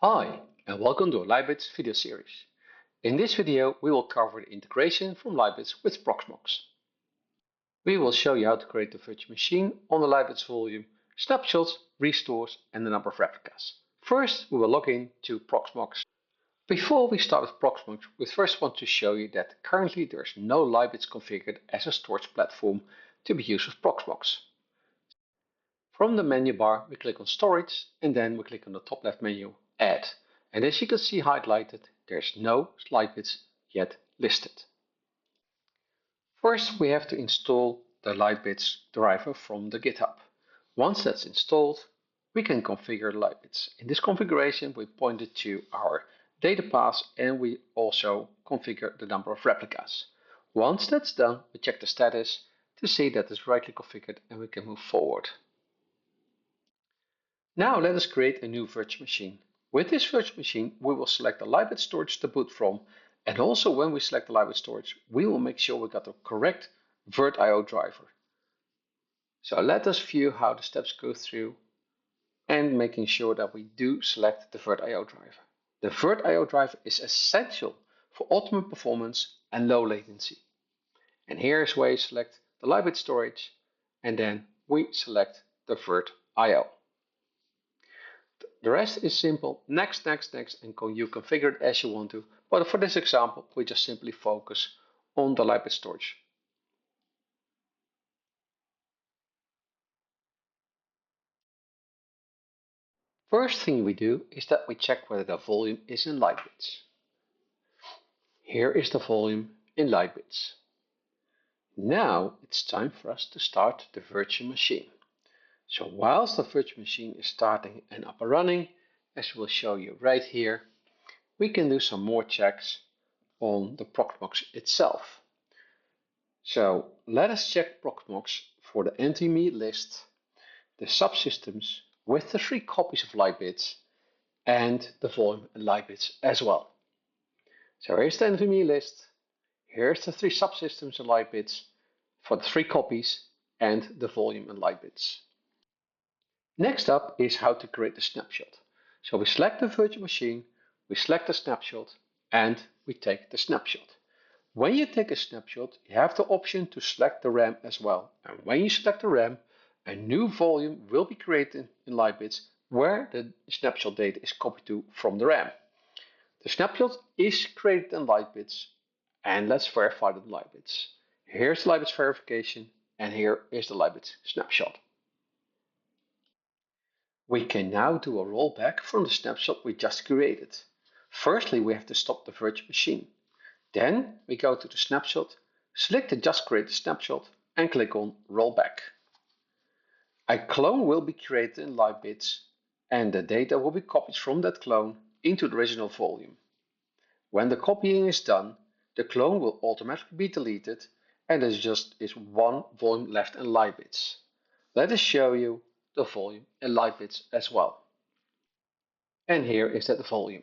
Hi, and welcome to a Lightbits video series. In this video, we will cover the integration from Lightbits with Proxmox. We will show you how to create the virtual machine on the Lightbits volume, snapshots, restores, and the number of replicas. First, we will log in to Proxmox. Before we start with Proxmox, we first want to show you that currently there is no Lightbits configured as a storage platform to be used with Proxmox. From the menu bar, we click on Storage, and then we click on the top left menu, Add. And as you can see highlighted, there's no Lightbits yet listed. First, we have to install the Lightbits driver from the GitHub. Once that's installed, we can configure Lightbits. In this configuration, we pointed to our data paths and we also configure the number of replicas. Once that's done, we check the status to see that it's rightly configured and we can move forward. Now let us create a new virtual machine. With this virtual machine, we will select the Lightbits storage to boot from, and also when we select the Lightbits storage, we will make sure we got the correct VirtIO driver. So let us view how the steps go through and making sure that we do select the VirtIO driver. The VirtIO driver is essential for optimum performance and low latency. And here is where you select the Lightbits storage, and then we select the VirtIO. The rest is simple, next, and you configure it as you want to. But for this example, we just simply focus on the Lightbits storage. First thing we do is that we check whether the volume is in Lightbits. Here is the volume in Lightbits. Now it's time for us to start the virtual machine. So whilst the virtual machine is starting and up and running, as we'll show you right here, we can do some more checks on the Proxmox itself. So let us check Proxmox for the NVMe list, the subsystems with the 3 copies of Lightbits, and the volume in Lightbits as well. So here's the NVMe list, here's the 3 subsystems in Lightbits for the 3 copies and the volume in Lightbits. Next up is how to create the snapshot. So we select the virtual machine, we select the snapshot, and we take the snapshot. When you take a snapshot, you have the option to select the RAM as well. And when you select the RAM, a new volume will be created in Lightbits where the snapshot data is copied to from the RAM. The snapshot is created in Lightbits, and let's verify it in Lightbits. Here's the Lightbits verification, and here is the Lightbits snapshot. We can now do a rollback from the snapshot we just created. Firstly, we have to stop the virtual machine. Then we go to the snapshot, select the just created snapshot, and click on rollback. A clone will be created in Lightbits, and the data will be copied from that clone into the original volume. When the copying is done, the clone will automatically be deleted, and there just is one volume left in Lightbits. Let us show you the volume in Lightbits as well. And here is that volume.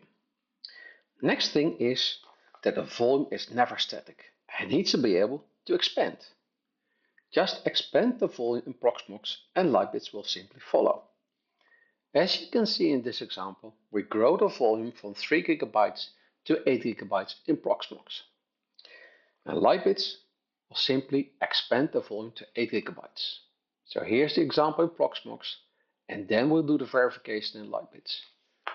Next thing is that the volume is never static. It needs to be able to expand. Just expand the volume in Proxmox and Lightbits will simply follow. As you can see in this example, we grow the volume from 3 GB to 8 GB in Proxmox. And Lightbits will simply expand the volume to 8 GB. So here's the example in Proxmox, and then we'll do the verification in Lightbits.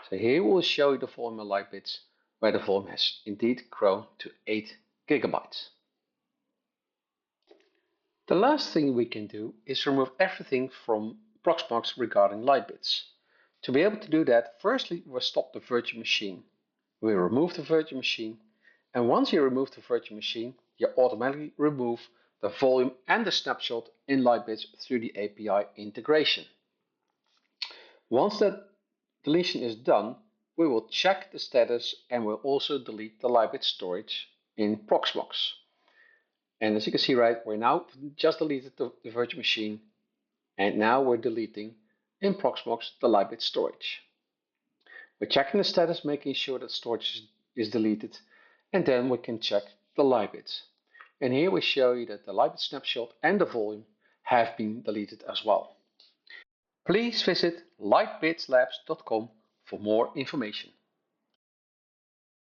So here we'll show you the volume in Lightbits, where the volume has indeed grown to 8 GB. The last thing we can do is remove everything from Proxmox regarding Lightbits. To be able to do that, firstly we'll stop the virtual machine. We remove the virtual machine, and once you remove the virtual machine, you automatically remove the volume and the snapshot in Lightbits through the API integration. Once that deletion is done, we will check the status and we'll also delete the Lightbits storage in Proxmox. And as you can see, right, we're now just deleted the virtual machine, and now we're deleting in Proxmox the Lightbits storage. We're checking the status, making sure that storage is deleted, and then we can check the Lightbits. And here we show you that the Lightbits snapshot and the volume have been deleted as well. Please visit lightbitslabs.com for more information.